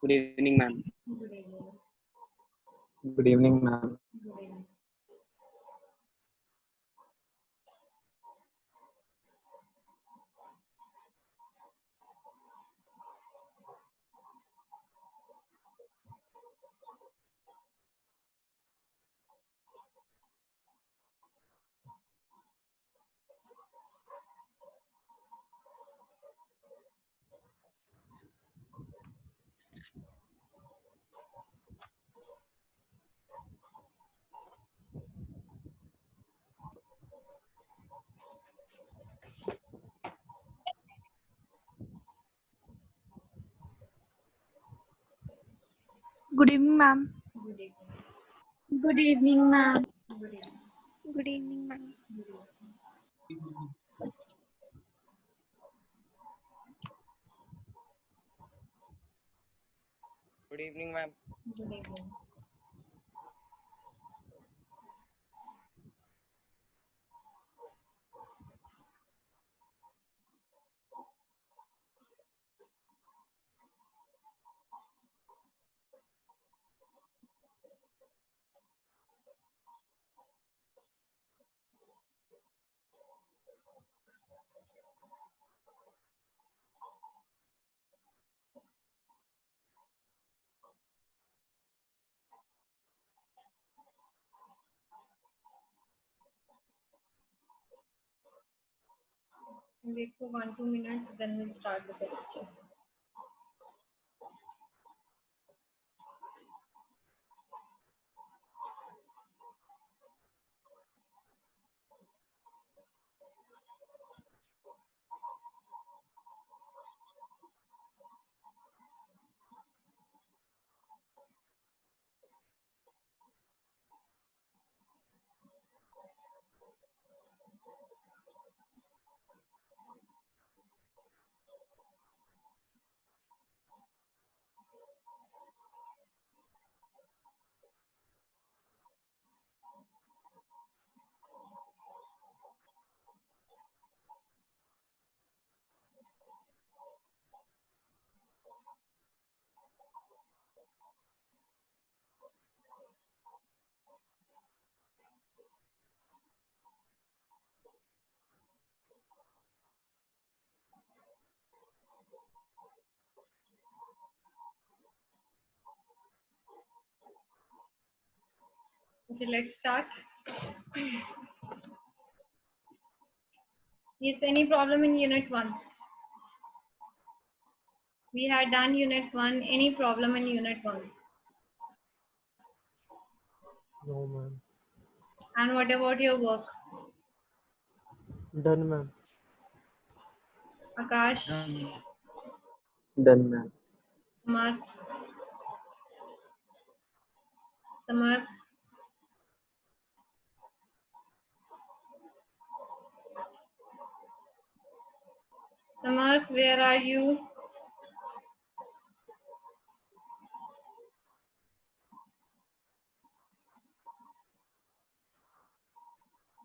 Good evening, ma'am. Good evening, ma'am. Good evening, ma'am. Good evening, ma'am. Good evening, ma'am. Good evening, ma'am. Good evening. Wait for 1-2 minutes, then we'll start with the lecture. Okay, let's start. Is any problem in unit 1? We had done unit 1. Any problem in unit 1? No, ma'am. And what about your work? Done, ma'am. Akash, Done, ma'am. Samarth, Samarth, Samarth, where are you?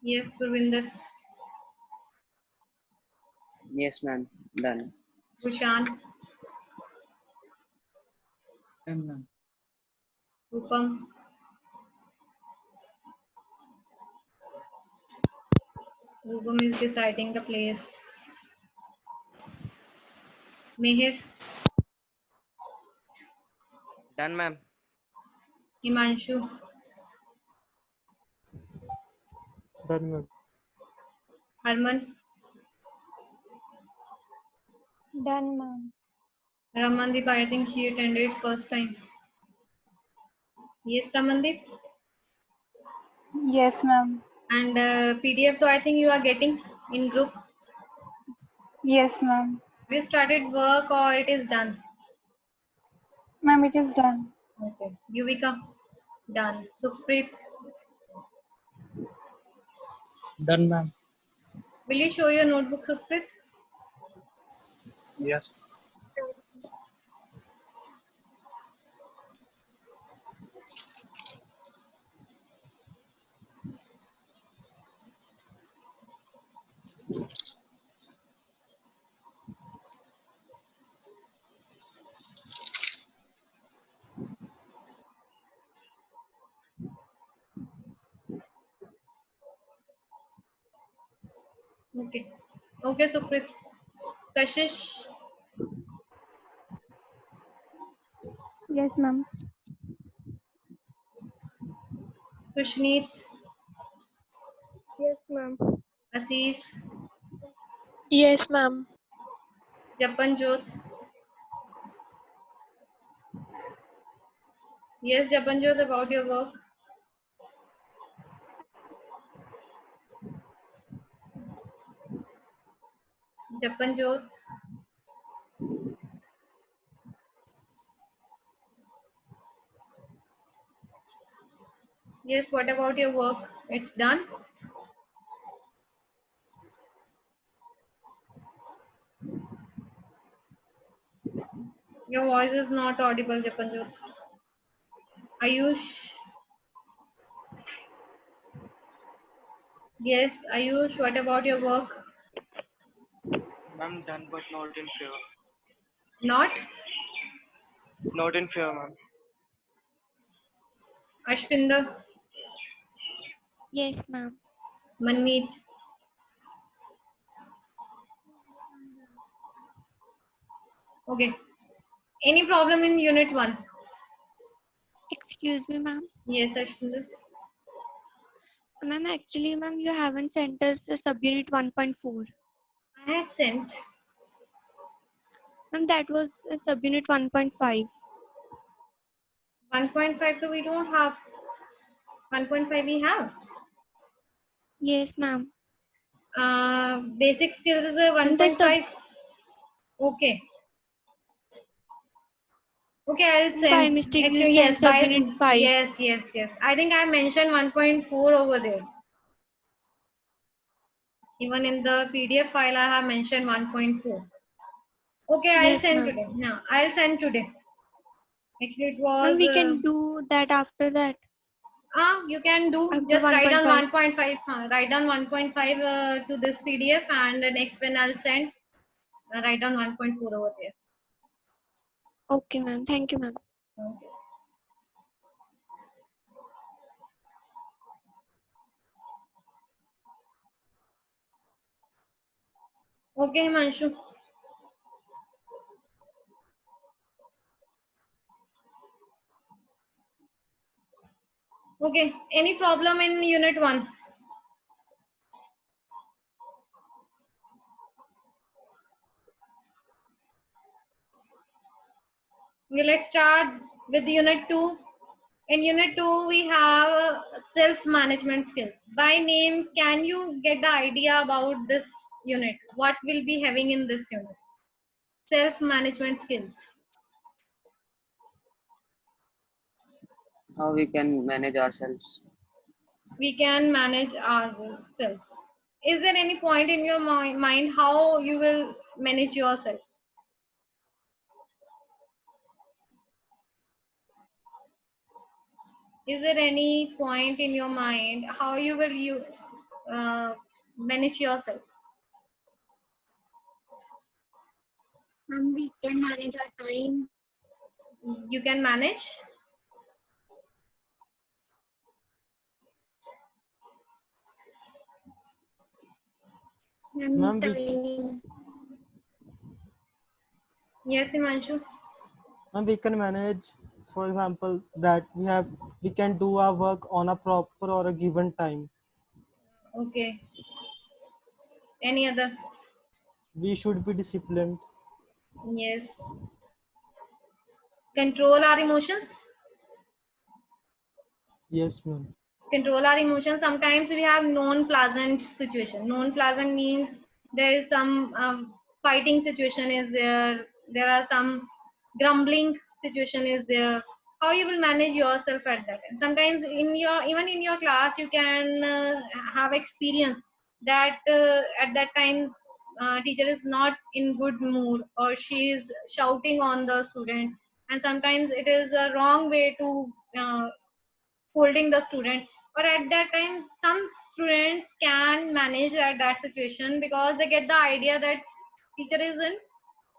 Yes, Gurvinder, Yes, ma'am. Done. Prashant, Done, ma'am. Rupam, Rupam is deciding the place. Mehir, Done, ma'am. Himanshu, Done, ma'am. Harman, Done, ma'am. Ramandeep, I think she attended first time. Yes, Ramandeep. Yes, ma'am. And PDF, though I think you are getting in group. Yes, ma'am. Have you started work or it is done? Ma'am, it is done. Okay. Yuvika, done. Sukhpreet, Done, ma'am. will you show your notebook, Sukhpreet? Yes. Okay. Okay, Sukrit. Kashish, Yes, ma'am. Kushneet, Yes, ma'am. Assis, Yes, ma'am. Japanjot. Yes, Japanjot, about your work. Japanjot. Yes, what about your work? It's done? Your voice is not audible, Japanjot. Ayush. Yes, Ayush, what about your work? Ma'am, done but not in favor. Not? Not in favor, ma'am. Ashpinder, Yes, ma'am. Manmeet. Okay. Any problem in unit 1? Excuse me, ma'am. Yes, Ashpinder. Ma'am, actually, ma'am, you haven't sent us a subunit 1.4. I had sent Ma'am, that was subunit 1.5. 1.5, so we don't have 1.5 we have. Yes, ma'am. Basic skills is a And the 1.5. Okay. Okay, I'll by send. mistake you Actually, sent yes, by subunit 5. yes. I think I mentioned 1.4 over there. Even in the PDF file, I have mentioned 1.4. Okay, I'll Yes, send ma'am. today. No, I'll send today. Actually, it Ma'am, was. we can do that after that. You can do. After Just write down 1.5. 1.5. Write down 1.5 to this PDF, and the next one I'll send. Write down 1.4 over there. Okay, ma'am. Thank you, ma'am. Okay. Okay, Himanshu. Okay. Any problem in unit 1? Okay, let's start with unit 2. In unit 2, we have self-management skills. By name, can you get the idea about this unit? What will be having in this unit? Self-management skills. How we can manage ourselves. We can manage ourselves. Is there any point in your mind how you will manage yourself? Is there any point in your mind how you will manage yourself? We can manage our time. You can manage. Ma'am, Yes, Imanshu. we can manage, for example, that we can do our work on a proper or a given time. Okay. Any other? We should be disciplined. Yes. Control our emotions. Yes, ma'am. Control our emotions. Sometimes we have non-pleasant situation. Non-pleasant means there is some fighting situation is there. There are some grumbling situation is there. How you will manage yourself at that time? Sometimes in your even in your class you can have experience that at that time teacher is not in good mood or she is shouting on the student, and sometimes it is a wrong way to scolding the student. But at that time some students can manage at that situation because they get the idea that teacher is in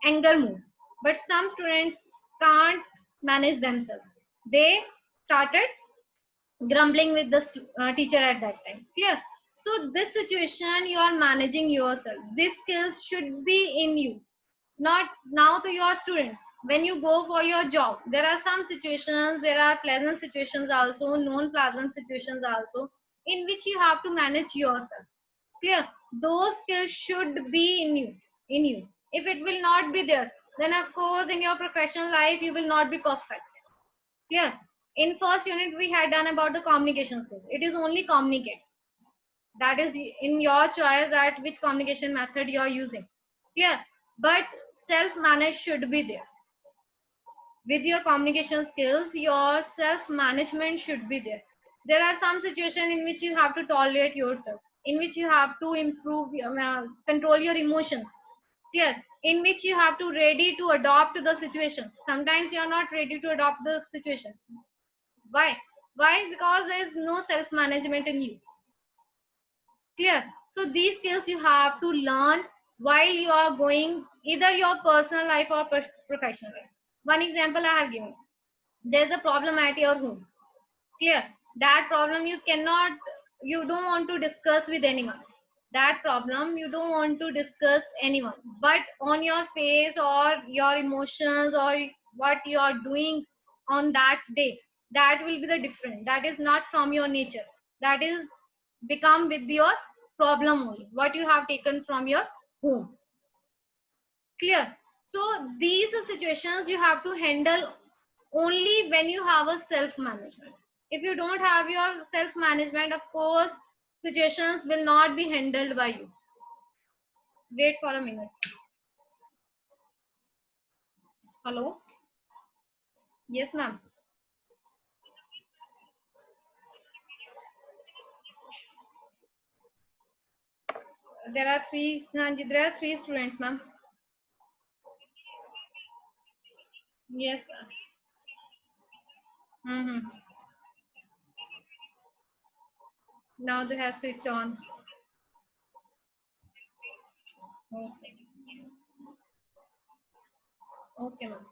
anger mood, but some students can't manage themselves. They started grumbling with the teacher at that time. Clear? So this situation you are managing yourself. These skills should be in you. Not now to your students. When you go for your job, there are some situations, there are pleasant situations also, non-pleasant situations also, in which you have to manage yourself. Clear? Those skills should be in you. In you. If it will not be there, then of course in your professional life you will not be perfect. Clear? In first unit we had done about the communication skills. It is only communicate. That is in your choice that which communication method you are using. Clear? But self manage should be there. With your communication skills, your self management should be there. There are some situations in which you have to tolerate yourself, in which you have to improve control your emotions. Clear? In which you have to ready to adopt the situation. Sometimes you are not ready to adopt the situation. Why? Because there is no self management in you. Clear? So these skills you have to learn while you are going either your personal life or professional life. One example I have given. There's a problem at your home. Clear? That problem you don't want to discuss with anyone. That problem you don't want to discuss anyone. But on your face or your emotions or what you are doing on that day, that will be the different. That is not from your nature. That is become with your problem only. What you have taken from your home. Clear? So these are situations you have to handle only when you have a self management. If you don't have your self management, of course situations will not be handled by you. Wait for a minute. Hello? Yes, ma'am. There are three students, ma'am. Yes. Mm-hmm. Now they have switch on. Okay. Okay, ma'am.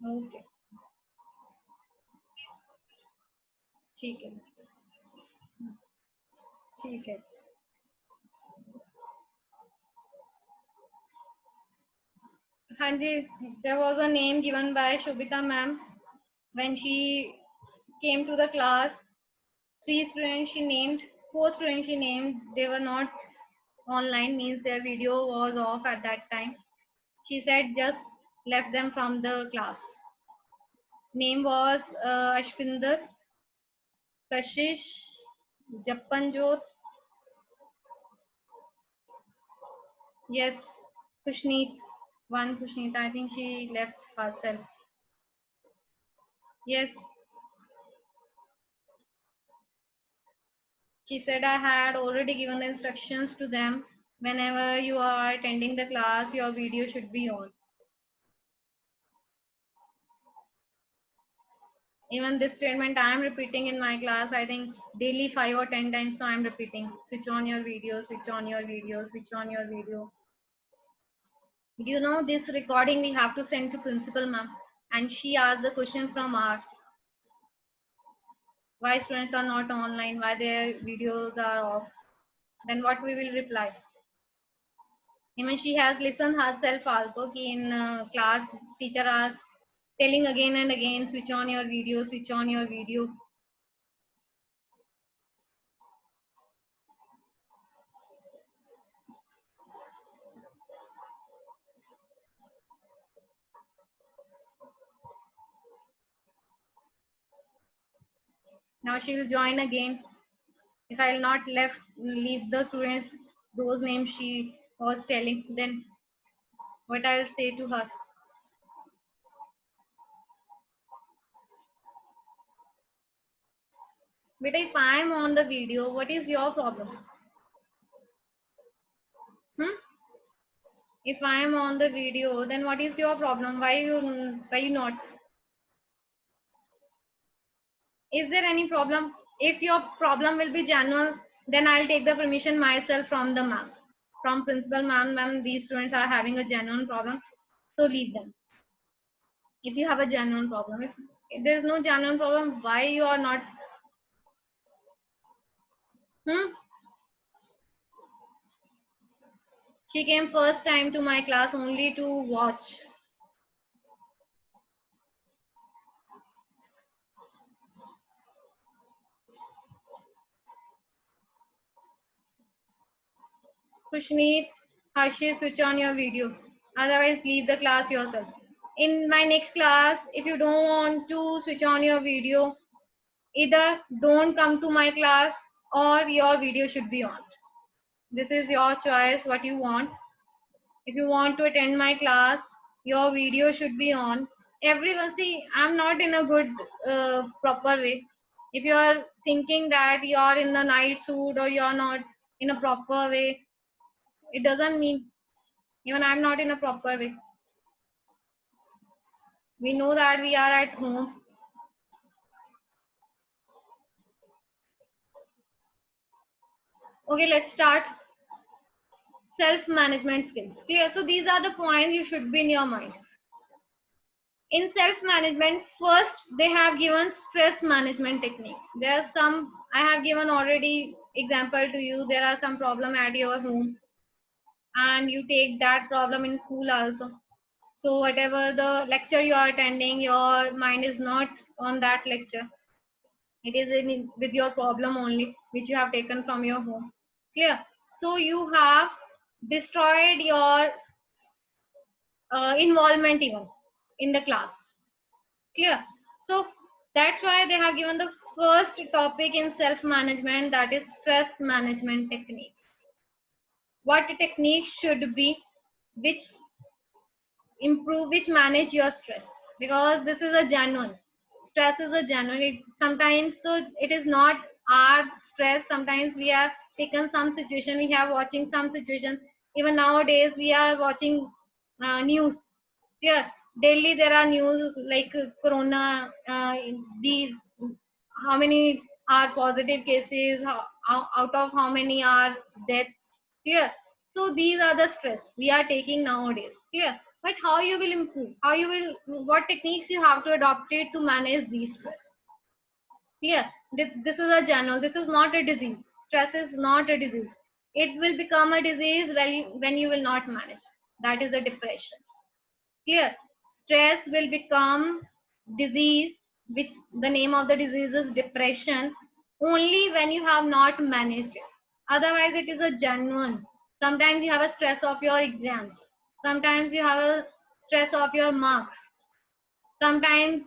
Okay. ठीक है. ठीक है. Hanji, there was a name given by Shobita ma'am when she came to the class. Three students she named, four students she named. They were not online, means their video was off at that time. She said just left them from the class. Name was Ashpinder, Kashish, Jappanjot. Yes, Kushneet. One Kushneet. I think she left herself. Yes. She said I had already given the instructions to them. Whenever you are attending the class, your video should be on. Even this statement I am repeating in my class, I think daily 5 or 10 times. So I am repeating, switch on your video, switch on your video, switch on your video. Do you know this recording we have to send to principal ma'am? And she asked the question from our why students are not online, why their videos are off. Then what we will reply? Even she has listened herself also. Ki in class, teacher are telling again and again, switch on your video, switch on your video. Now she will join again. If I will not leave the students those names she was telling, then what I'll say to her? But if I am on the video, what is your problem? If I am on the video, then what is your problem? Why you not? Is there any problem? If your problem will be genuine, then I'll take the permission myself from the ma'am, from principal ma'am. Ma'am, these students are having a genuine problem, so leave them. If you have a genuine problem, if there is no genuine problem, why you are not? She came first time to my class only to watch. Kushneet, Harshit, switch on your video. Otherwise, leave the class yourself. In my next class, if you don't want to switch on your video, either don't come to my class or your video should be on. This is your choice, what you want. If you want to attend my class, your video should be on. Everyone, see, I'm not in a good, proper way. If you are thinking that you are in the night suit or you are not in a proper way, it doesn't mean even I'm not in a proper way. We know that we are at home. Okay, let's start. Self-management skills. Clear? So these are the points you should be in your mind. In self-management, first they have given stress management techniques. There are some I have given already example to you. There are some problem at your home and you take that problem in school also. So whatever the lecture you are attending, your mind is not on that lecture. It is with your problem only, which you have taken from your home. Clear? So you have destroyed your involvement even in the class. Clear? So that's why they have given the first topic in self-management, that is stress management techniques. What techniques should be which improve, which manage your stress, because this is a genuine stress is a genuine sometimes, so it is not our stress. Sometimes we have taken some situation, we have watching some situation. Even nowadays we are watching news. Yeah, daily there are news like corona, these how many are positive cases, out of how many are deaths. Clear? So these are the stress we are taking nowadays. Clear? But how you will improve, how you will, what techniques you have to adopt it to manage these stress. Clear? This is a general, this is not a disease. Stress is not a disease. It will become a disease when you will not manage. That is a depression. Clear? Stress will become disease, which the name of the disease is depression, only when you have not managed it. Otherwise, it is a genuine. Sometimes you have a stress of your exams. Sometimes you have a stress of your marks. Sometimes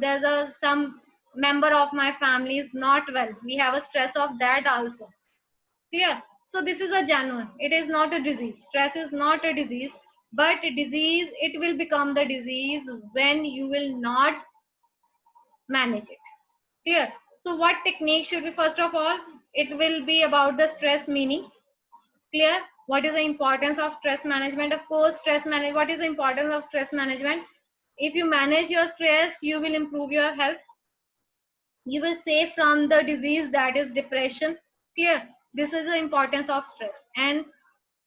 there's some member of my family is not well. We have a stress of that also. Clear? So this is a genuine. It is not a disease. Stress is not a disease, but disease, it will become the disease when you will not manage it. Clear? So what technique should be, first of all, it will be about the stress meaning. Clear? What is the importance of stress management? Of course, what is the importance of stress management? If you manage your stress, you will improve your health. You will save from the disease, that is depression. Clear? This is the importance of stress, and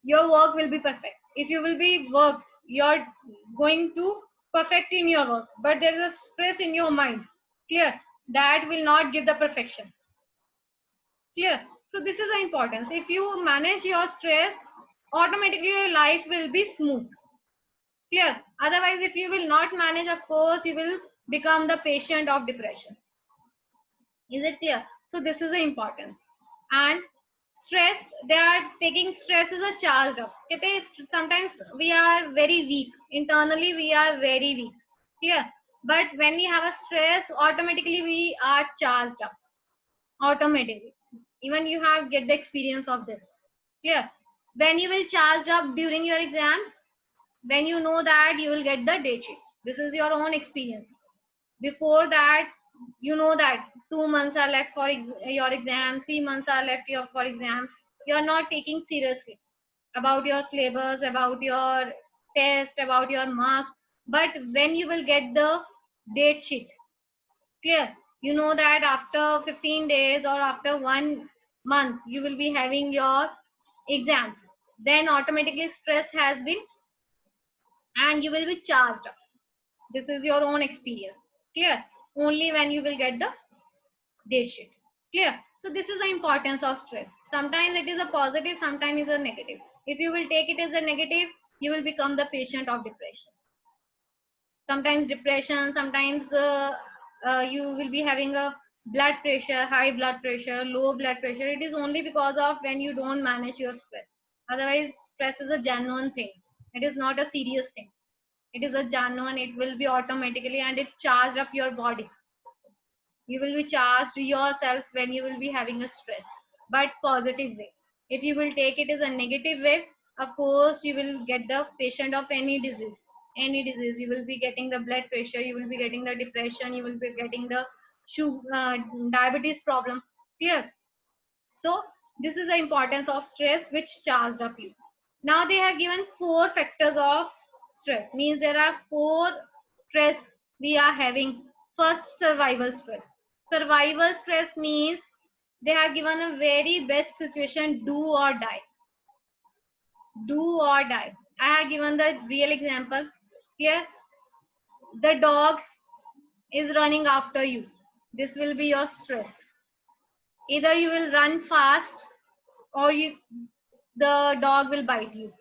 your work will be perfect. If you will be work, you're going to perfect in your work, but there is a stress in your mind. Clear? That will not give the perfection. Clear? So this is the importance. If you manage your stress, automatically your life will be smooth. Clear? Otherwise, if you will not manage, of course you will become the patient of depression. Is it clear? So this is the importance. And stress, they are taking stress as a charged up. Okay? Sometimes we are very weak internally, we are very weak. Clear? But when we have a stress, automatically we are charged up automatically. Even you have get the experience of this. Clear? When you will charged up during your exams, when you know that you will get the date sheet, this is your own experience. Before that, you know that 2 months are left for your exam, 3 months are left for exam. You are not taking seriously about your syllabus, about your test, about your marks. But when you will get the date sheet, clear, you know that after 15 days or after 1 month you will be having your exam, then automatically stress has been, and you will be charged up. This is your own experience. Clear? Only when you will get the date sheet. Clear? So this is the importance of stress. Sometimes it is a positive, sometimes it is a negative. If you will take it as a negative, you will become the patient of depression. Sometimes depression, sometimes you will be having a blood pressure, high blood pressure, low blood pressure. It is only because of when you don't manage your stress. Otherwise, stress is a genuine thing. It is not a serious thing. It is a genuine. It will be automatically, and it charged up your body. You will be charged yourself when you will be having a stress, but positive way. If you will take it as a negative way, of course you will get the patient of any disease. You will be getting the blood pressure, you will be getting the depression, you will be getting the diabetes problem. Clear? So this is the importance of stress which charged up you. Now they have given 4 factors of stress. Means there are 4 stress we are having. First, survival stress. Survival stress means they have given a very best situation, do or die. Do or die. I have given the real example. Here, the dog is running after you. This will be your stress. Either you will run fast or the dog will bite you.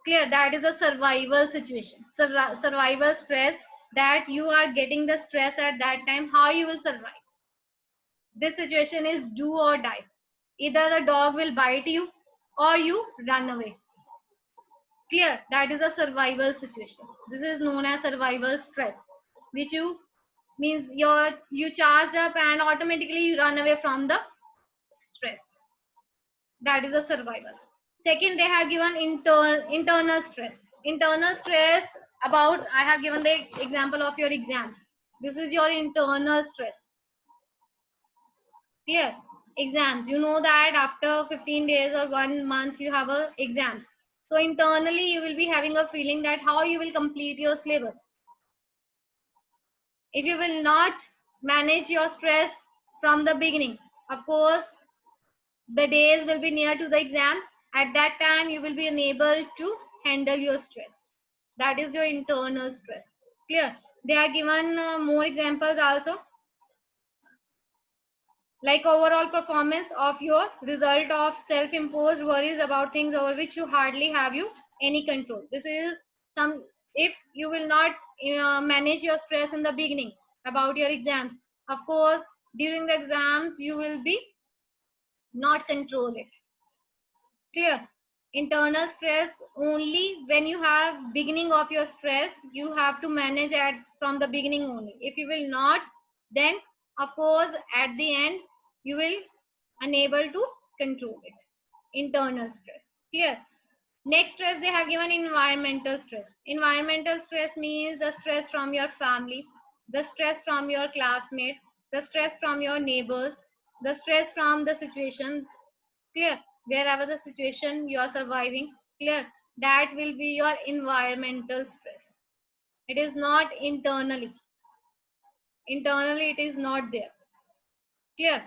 Clear? That is a survival situation. Survival stress, that you are getting the stress at that time. How you will survive? This situation is do or die. Either the dog will bite you or you run away. Clear? That is a survival situation. This is known as survival stress, which you means you charged up and automatically you run away from the stress. That is a survival. Second, they have given internal stress. Internal stress, about I have given the example of your exams. This is your internal stress. Clear? Exams, you know that after 15 days or 1 month you have a exams. So internally you will be having a feeling that how you will complete your syllabus. If you will not manage your stress from the beginning, of course the days will be near to the exams. At that time you will be unable to handle your stress. That is your internal stress. Clear? They are given more examples also, like overall performance of your result of self-imposed worries about things over which you hardly have any control. This is some, if you will not manage your stress in the beginning about your exams, of course during the exams you will be not control it. Clear? Internal stress, only when you have beginning of your stress you have to manage from the beginning only. If you will not, then of course at the end you will unable to control it. Internal stress. Clear? Next stress they have given environmental stress. Environmental stress means the stress from your family, the stress from your classmate, the stress from your neighbors, the stress from the situation. Clear? Wherever the situation you are surviving. Clear? That will be your environmental stress. It is not internally. Internally it is not there. Clear?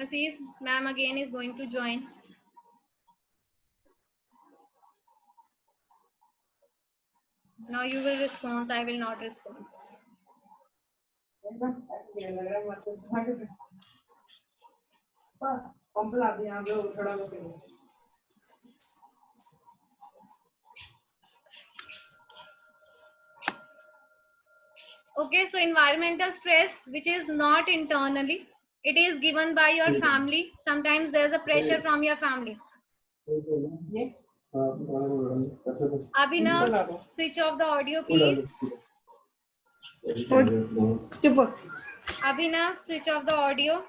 Aziz, ma'am again is going to join. Now you will respond, I will not respond. Okay, so environmental stress, which is not internally, it is given by your family. Sometimes there's a pressure from your family. Abhinav, switch off the audio, please. Abhinav, switch off the audio.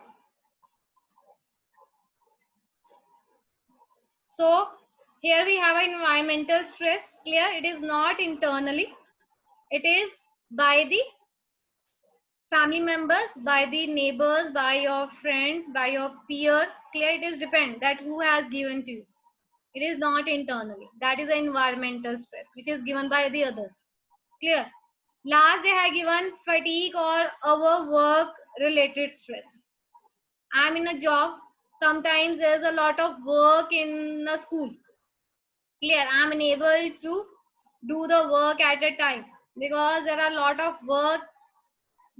So here we have an environmental stress. Clear? It is not internally. It is by the family members, by the neighbors, by your friends, by your peer. Clear? It is depend that who has given to you. It is not internally. That is an environmental stress which is given by the others. Clear? Last they have given fatigue or overwork related stress. I'm in a job. Sometimes there's a lot of work in a school. Clear? I'm unable to do the work at a time, because there are a lot of work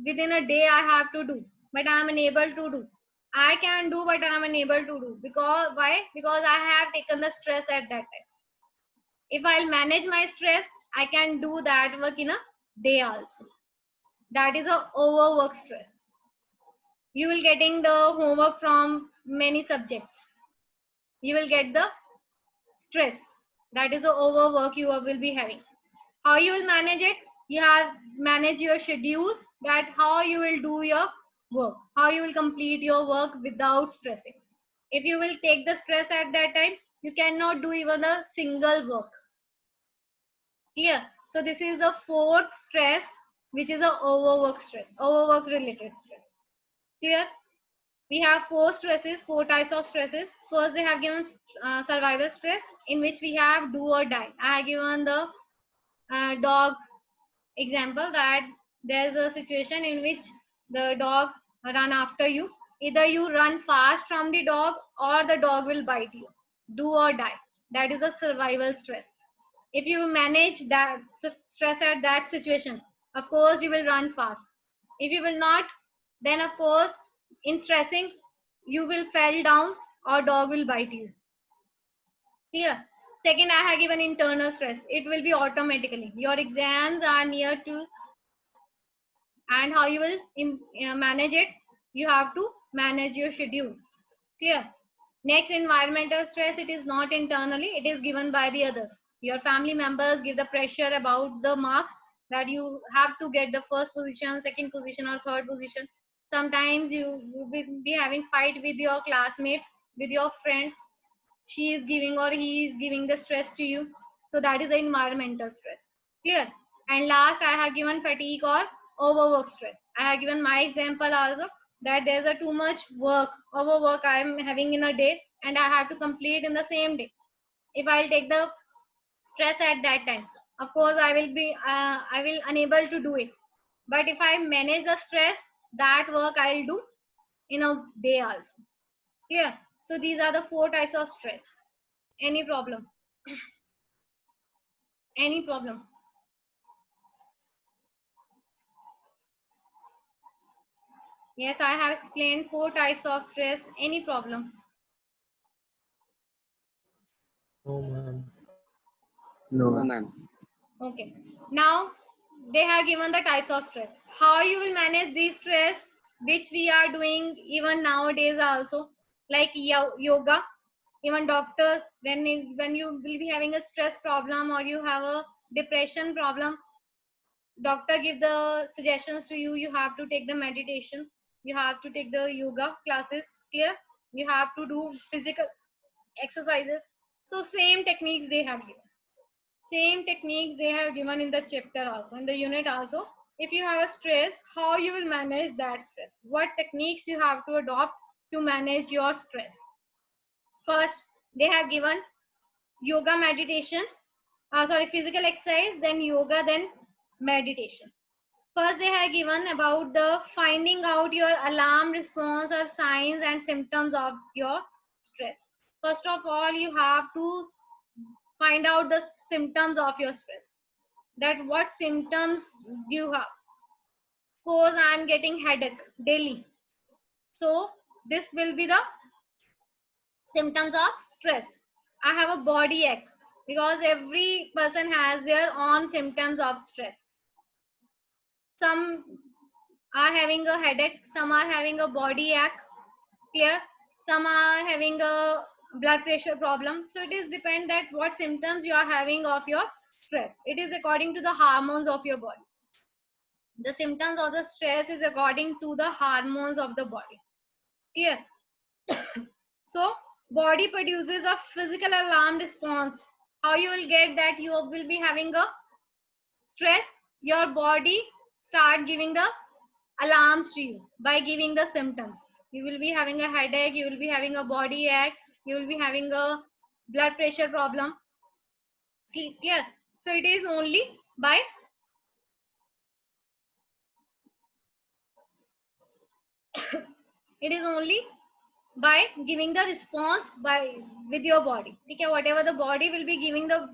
within a day I have to do, but I am unable to do. I can do, but I am unable to do. Because why? Because I have taken the stress at that time. If I'll manage my stress, I can do that work in a day also. That is a overwork stress. You will getting the homework from many subjects. You will get the stress. That is the overwork you will be having. How you will manage it? You have manage your schedule, that how you will do your work, how you will complete your work without stressing. If you will take the stress at that time, you cannot do even a single work. Clear? So this is the fourth stress, which is a overwork stress, overwork related stress. Clear? We have four stresses, four types of stresses. First, they have given survival stress, in which we have do or die. I have given the dog example, that there's a situation in which the dog run after you. Either you run fast from the dog, or the dog will bite you. Do or die. That is a survival stress. If you manage that stress at that situation, of course you will run fast. If you will not, then of course in stressing you will fall down, or dog will bite you. Clear? Second, I have given internal stress. It will be automatically. Your exams are near to, and how you will manage it? You have to manage your schedule. Clear? Next, environmental stress. It is not internally. It is given by the others. Your family members give the pressure about the marks, that you have to get the first position, second position, or third position. Sometimes you will be having fight with your classmate, with your friend. She is giving or he is giving the stress to you. So that is the environmental stress. Clear? And last, I have given fatigue or overwork stress. I have given my example also, that there's a too much work, overwork I am having in a day, and I have to complete in the same day. If I'll take the stress at that time, of course I will unable to do it. But if I manage the stress, that work I'll do in a day also. Clear? So these are the four types of stress. Any problem? Any problem? Yes, I have explained four types of stress. Any problem? No, ma'am. No, No. ma'am. Okay. Now they have given the types of stress. How you will manage these stress, which we are doing even nowadays also, like yoga. Even doctors, when you will be having a stress problem, or you have a depression problem, doctor give the suggestions to you. You have to take the meditation. You have to take the yoga classes. Clear? You have to do physical exercises. So same techniques they have given. Same techniques they have given in the chapter also, in the unit also. If you have a stress, how you will manage that stress? What techniques you have to adopt to manage your stress? First, they have given yoga, meditation, physical exercise, then yoga, then meditation. First, they have given about the finding out your alarm response or signs and symptoms of your stress. First of all, you have to find out the symptoms of your stress. That what symptoms you have. Suppose I am getting headache daily. So this will be the symptoms of stress. I have a body ache, because every person has their own symptoms of stress. Some are having a headache, some are having a body ache. Clear? Some are having a blood pressure problem. So it is depend that what symptoms you are having of your stress. It is according to the hormones of your body. The symptoms of the stress is according to the hormones of the body. Clear? So body produces a physical alarm response. How you will get that you will be having a stress? Your body start giving the alarms to you by giving the symptoms. You will be having a headache, you will be having a body ache, you will be having a blood pressure problem. See, clear? So it is only by it is only by giving the response by with your body. Okay, whatever the body will be giving the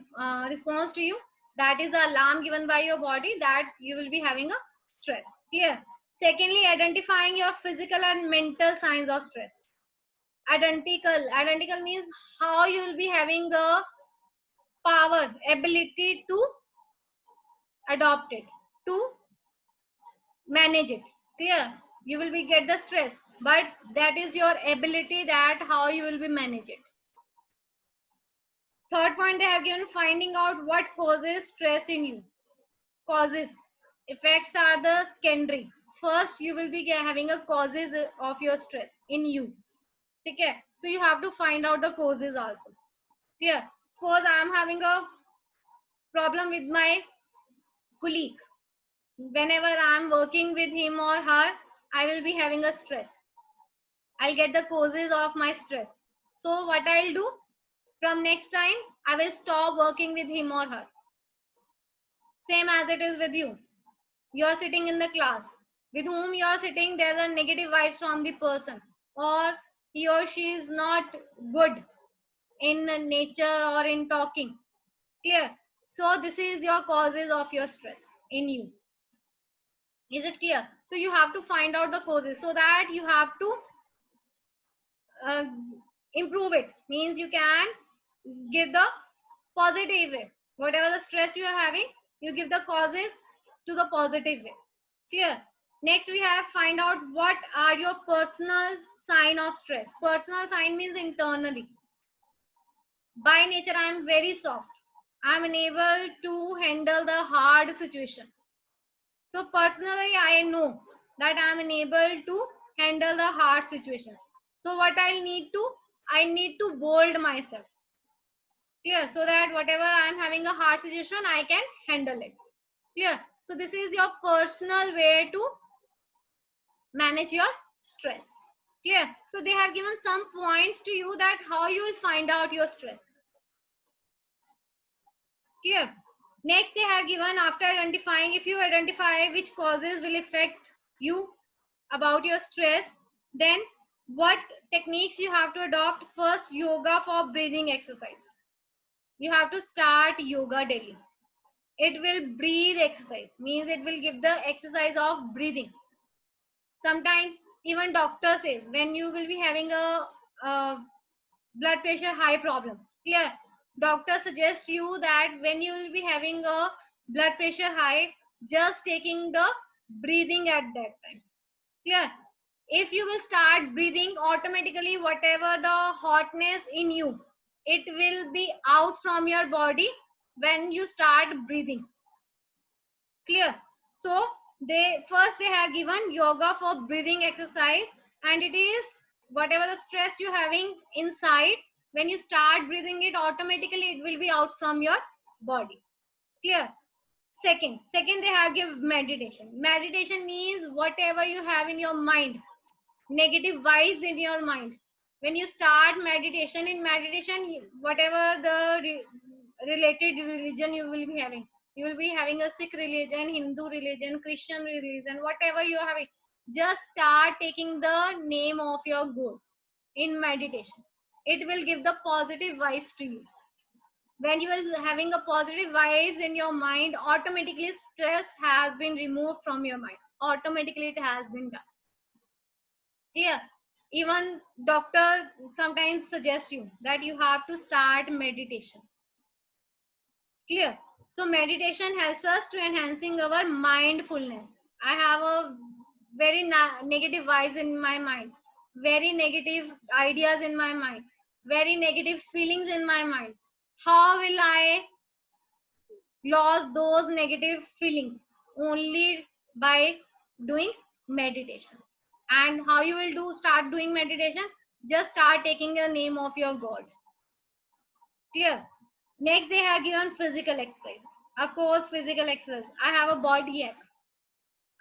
response to you, That is the alarm given by your body that you will be having a stress. Clear? Secondly, identifying your physical and mental signs of stress. Identical means how you will be having a power, ability to adopt it, to manage it. Clear? You will be get the stress, but that is your ability, that how you will be manage it. Third point they have given, finding out what causes stress in you. Causes, effects are the secondary. First you will be having a causes of your stress in you. Okay, so you have to find out the causes also. Clear? Suppose I am having a problem with my colleague. Whenever I am working with him or her, I will be having a stress. I'll get the causes of my stress. So what I'll do, from next time I will stop working with him or her. Same as it is with you. You are sitting in the class. With whom you are sitting, there are negative vibes from the person, or he or she is not good in nature or in talking. Clear? So this is your causes of your stress in you. Is it clear? So you have to find out the causes, so that you have to uh, improve it. Means you can give the positive way. Whatever the stress you are having, you give the causes to the positive way. Clear? Next we have find out what are your personal sign of stress. Personal sign means internally. By nature I am very soft. I am unable to handle the hard situation. So personally I know that I am unable to handle the hard situation. So what I need to bold myself. Clear? So that whatever I am having a hard situation, I can handle it. Clear? So this is your personal way to manage your stress. Clear? So they have given some points to you that how you will find out your stress. Clear? Next they have given, after identifying, if you identify which causes will affect you about your stress, then what techniques you have to adopt. First, yoga for breathing exercise. You have to start yoga daily. It will breathe exercise, means it will give the exercise of breathing. Sometimes even doctor says when you will be having a blood pressure high problem, clear, doctor suggests you that when you will be having a blood pressure high, just taking the breathing at that time. Clear? If you will start breathing, automatically whatever the hotness in you, it will be out from your body when you start breathing. Clear? So they have given yoga for breathing exercise, and it is whatever the stress you're having inside, when you start breathing it, automatically it will be out from your body. Clear? Second they have give meditation. Meditation means whatever you have in your mind, negative vibes in your mind, when you start meditation, in meditation whatever the related religion you will be having, you will be having a Sikh religion, Hindu religion, Christian religion, whatever you are having, just start taking the name of your god in meditation. It will give the positive vibes to you. When you are having a positive vibes in your mind, automatically stress has been removed from your mind, automatically it has been done. Yeah, even doctor sometimes suggest you that you have to start meditation. Clear? So meditation helps us to enhancing our mindfulness. I have a very negative vibes in my mind, very negative ideas in my mind, very negative feelings in my mind. How will I lose those negative feelings? Only by doing meditation. And how you will start doing meditation? Just start taking the name of your god. Clear? Next they have given physical exercise. Of course, physical exercise. I have a body ache,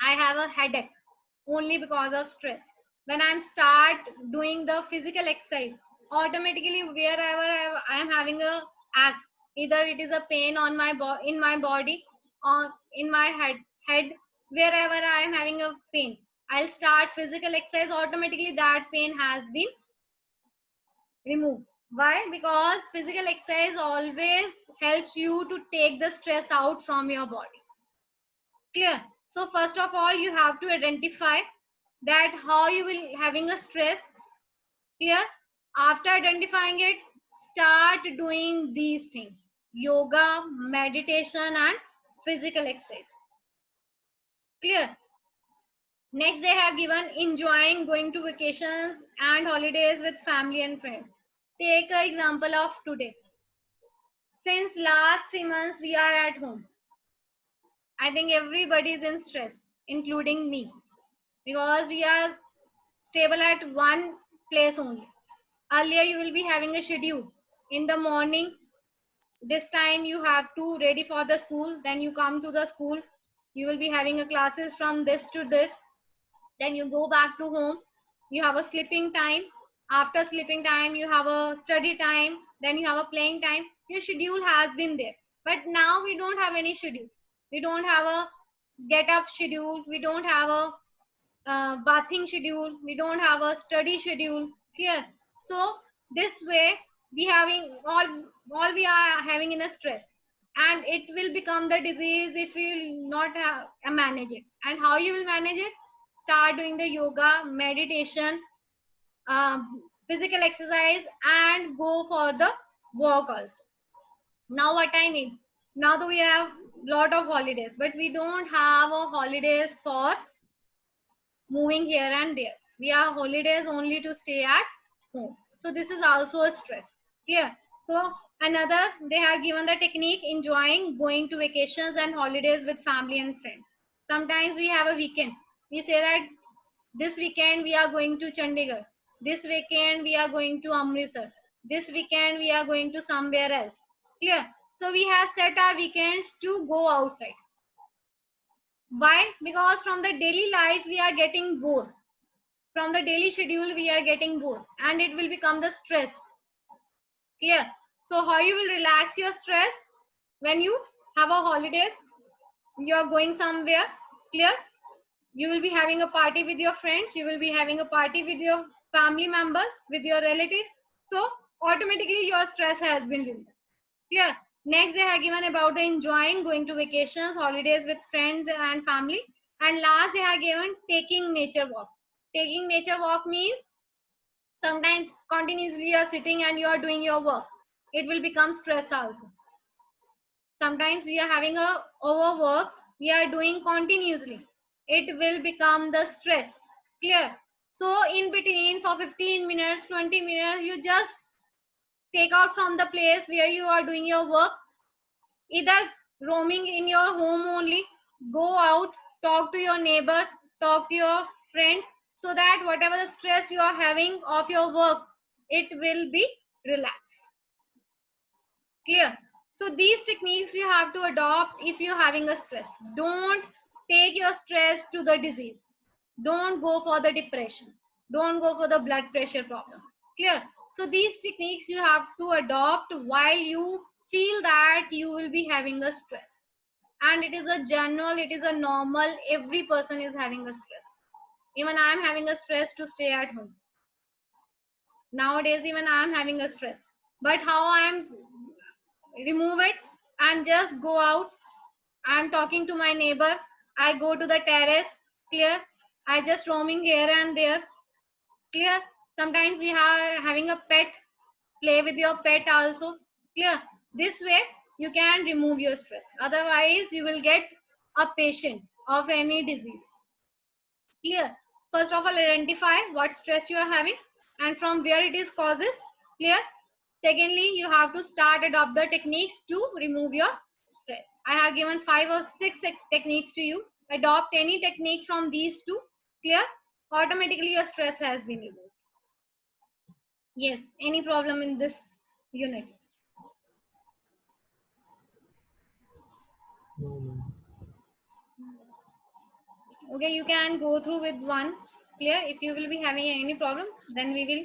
I have a headache, only because of stress. When I'm start doing the physical exercise, automatically wherever I am having a ache, either it is a pain on my in my body or in my head, wherever I am having a pain, I'll start physical exercise, automatically that pain has been removed. Why? Because physical exercise always helps you to take the stress out from your body. Clear? So first of all, you have to identify that how you will having a stress. Clear? After identifying it, start doing these things: yoga, meditation, and physical exercise. Clear? Next, they have given enjoying going to vacations and holidays with family and friends. Take an example of today. Since last 3 months, we are at home. I think everybody is in stress, including me, because we are stable at one place only. Earlier, you will be having a schedule. In the morning, this time you have to ready for the school. Then you come to the school. You will be having a classes from this to this. Then you go back to home. You have a sleeping time. After sleeping time, you have a study time. Then you have a playing time. Your schedule has been there. But now we don't have any schedule. We don't have a get up schedule. We don't have a bathing schedule. We don't have a study schedule. Clear? So this way we having all we are having in a stress, and it will become the disease if you will not manage it. And how you will manage it? Start doing the yoga, meditation, physical exercise, and go for the walk also. Now what I need? Now that we have lot of holidays, but we don't have a holidays for moving here and there. We are holidays only to stay at home. So this is also a stress. Clear? So another, they have given the technique enjoying going to vacations and holidays with family and friends. Sometimes we have a weekend. We say that this weekend we are going to Chandigarh. This weekend we are going to Amritsar. This weekend we are going to somewhere else. Clear? So we have set our weekends to go outside. Why? Because from the daily life we are getting bored. From the daily schedule we are getting bored, and it will become the stress. Clear? So how you will relax your stress? When you have a holidays, you are going somewhere. Clear? You will be having a party with your friends. You will be having a party with your family members, with your relatives. So automatically your stress has been removed. Clear? Next, they have given about the enjoying going to vacations, holidays with friends and family. And last, they have given taking nature walk. Taking nature walk means sometimes continuously you are sitting and you are doing your work. It will become stress also. Sometimes we are having a overwork. We are doing continuously. It will become the stress. Clear? So in between for 15 minutes, 20 minutes, you just take out from the place where you are doing your work, either roaming in your home only, go out, talk to your neighbor, talk to your friends, so that whatever the stress you are having of your work, it will be relaxed. Clear? So these techniques you have to adopt if you're having a stress. Don't take your stress to the disease. Don't go for the depression. Don't go for the blood pressure problem. Clear? So these techniques you have to adopt while you feel that you will be having a stress. And it is a general, it is a normal, every person is having a stress. Even I am having a stress to stay at home. Nowadays, even I am having a stress. But how I am remove it? I'm just go out. I'm talking to my neighbor. I go to the terrace. Clear? I just roaming here and there. Clear? Sometimes we are having a pet. Play with your pet also. Clear? This way you can remove your stress. Otherwise, you will get a patient of any disease. Clear? First of all, identify what stress you are having and from where it is causes. Clear? Secondly, you have to start adopt the techniques to remove your stress. I have given 5 or 6 techniques to you. Adopt any technique from these two. Clear? Automatically your stress has been removed. Yes, any problem in this unit? No, ma'am. Okay, you can go through with one. Clear? If you will be having any problem, then we will